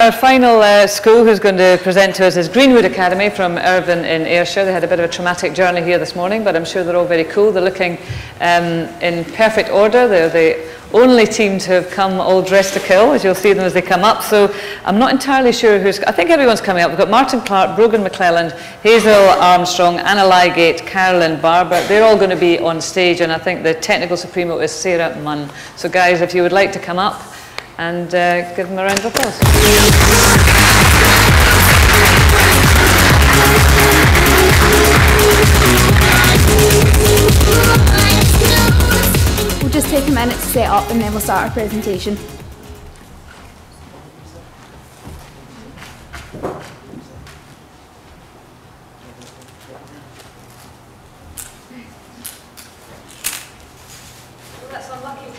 Our final school who's going to present to us is Greenwood Academy from Irvine in Ayrshire. They had a bit of a traumatic journey here this morning, but I'm sure they're all very cool. They're looking in perfect order. They're the only team to have come all dressed to kill, as you'll see them as they come up. So I'm not entirely sure who's... I think everyone's coming up. We've got Martin Clark, Brogan McClelland, Hazel Armstrong, Anna Lygate, Carolyn Barber. They're all going to be on stage, and I think the technical supremo is Sarah Munn. So guys, if you would like to come up and give them a round of applause. We'll just take a minute to set up and then we'll start our presentation. That's unlucky.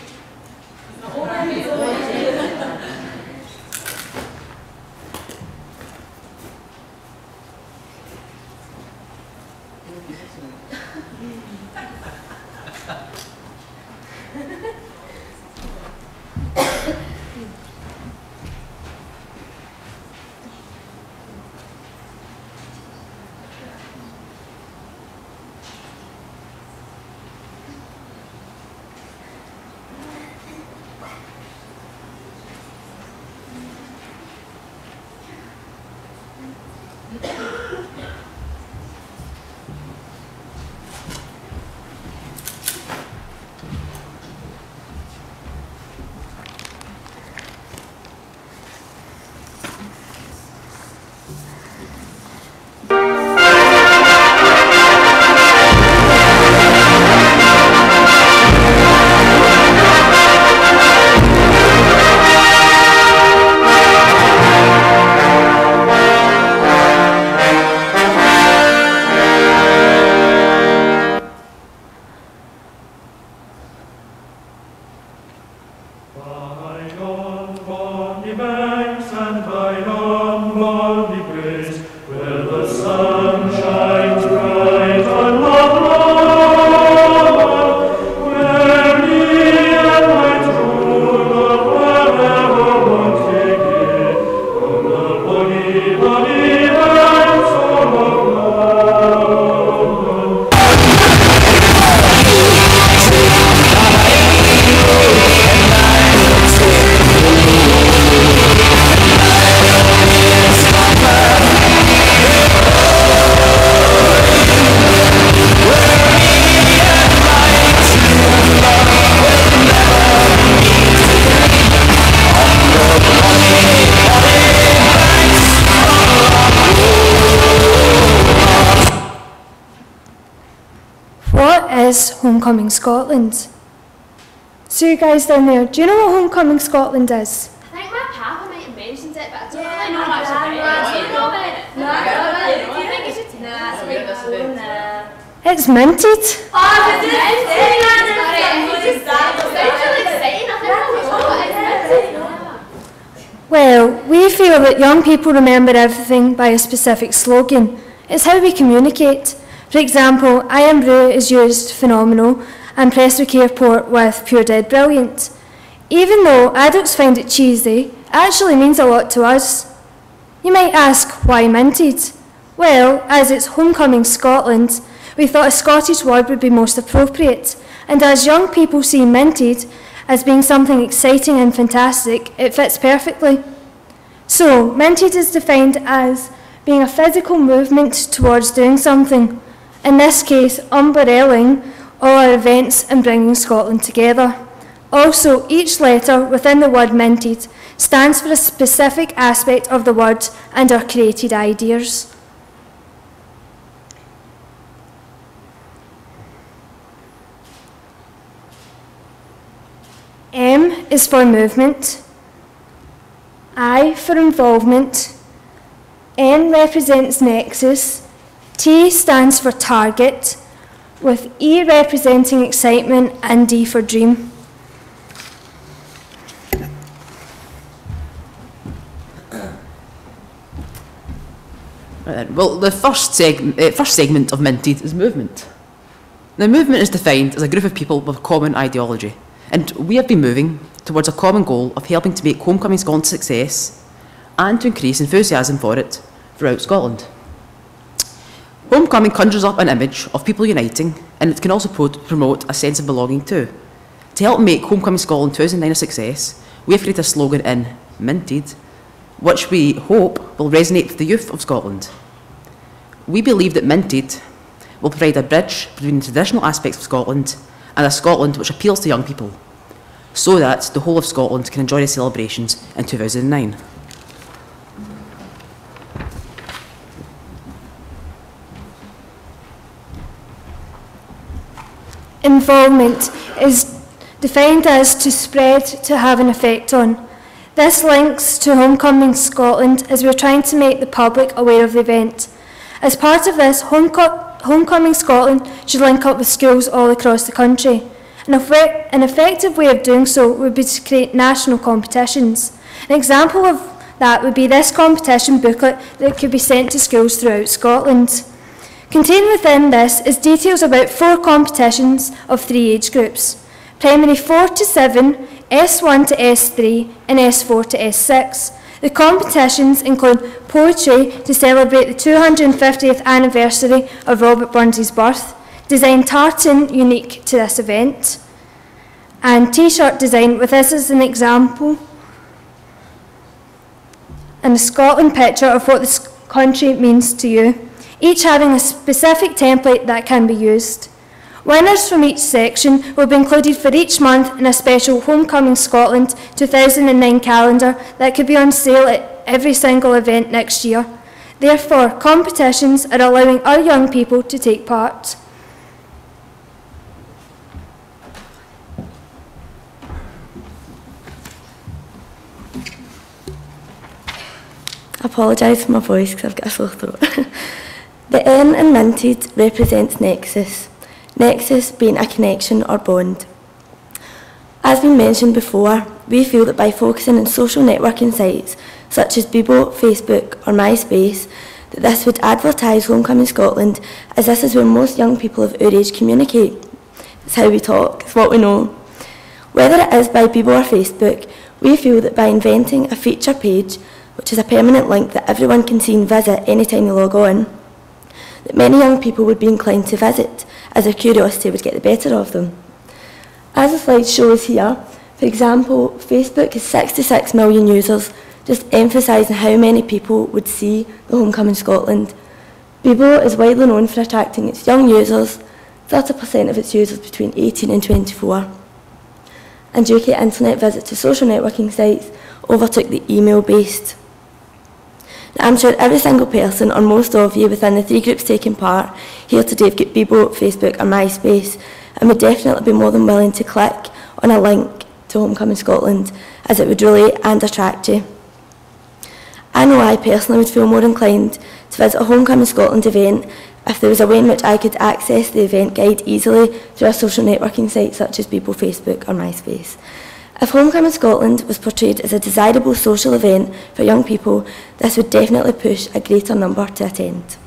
Homecoming Scotland. So you guys down there, do you know what Homecoming Scotland is? I think my papa might have mentioned it, but I don't really know much about it. Do you know about it? No, do you think you should tell us? It's minted. Oh, it's minted! Sounds really exciting. I think it's minted. Well, we feel that young people remember everything by a specific slogan. It's how we communicate. For example, I am Rue is used phenomenal and Prestwick Airport with pure dead brilliant. Even though adults find it cheesy, it actually means a lot to us. You might ask, why minted? Well, as it's Homecoming Scotland, we thought a Scottish word would be most appropriate, and as young people see minted as being something exciting and fantastic, it fits perfectly. So, minted is defined as being a physical movement towards doing something. In this case, umbrelling all our events and bringing Scotland together. Also, each letter within the word minted stands for a specific aspect of the word and our created ideas. M is for movement, I for involvement, N represents nexus, T stands for target, with E representing excitement and D for dream. Right then. Well, the first segment of Minted is movement. Now, movement is defined as a group of people with a common ideology, and we have been moving towards a common goal of helping to make Homecoming Scotland a success and to increase enthusiasm for it throughout Scotland. Homecoming conjures up an image of people uniting, and it can also promote a sense of belonging too. To help make Homecoming Scotland 2009 a success, we have created a slogan in Minted, which we hope will resonate with the youth of Scotland. We believe that Minted will provide a bridge between the traditional aspects of Scotland and a Scotland which appeals to young people, so that the whole of Scotland can enjoy the celebrations in 2009. Involvement is defined as to spread, to have an effect on. This links to Homecoming Scotland as we're trying to make the public aware of the event. As part of this, Homecoming Scotland should link up with schools all across the country. An effective way of doing so would be to create national competitions. An example of that would be this competition booklet that could be sent to schools throughout Scotland. Contained within this is details about 4 competitions of 3 age groups: primary 4 to 7, S1 to S3 and S4 to S6. The competitions include poetry to celebrate the 250th anniversary of Robert Burns's birth, design tartan unique to this event, and t-shirt design with this as an example, and a Scotland picture of what the country means to you, each having a specific template that can be used. Winners from each section will be included for each month in a special Homecoming Scotland 2009 calendar that could be on sale at every single event next year. Therefore, competitions are allowing our young people to take part. I apologise for my voice because I've got a sore throat. The N in Minted represents Nexus. Nexus being a connection or bond. As we mentioned before, we feel that by focusing on social networking sites such as Bebo, Facebook or MySpace, that this would advertise Homecoming Scotland, as this is where most young people of our age communicate. It's how we talk, it's what we know. Whether it is by Bebo or Facebook, we feel that by inventing a feature page, which is a permanent link that everyone can see and visit anytime they log on, that many young people would be inclined to visit, as their curiosity would get the better of them. As the slide shows here, for example, Facebook has 66 million users, just emphasising how many people would see the Homecoming Scotland. Bebo is widely known for attracting its young users, 30% of its users between 18 and 24. And UK internet visits to social networking sites overtook the email-based. Now, I'm sure every single person, or most of you within the 3 groups taking part here today have got Bebo, Facebook or MySpace, and would definitely be more than willing to click on a link to Homecoming Scotland, as it would relate and attract you. I know I personally would feel more inclined to visit a Homecoming Scotland event if there was a way in which I could access the event guide easily through a social networking site such as Bebo, Facebook or MySpace. If Homecoming Scotland was portrayed as a desirable social event for young people, this would definitely push a greater number to attend.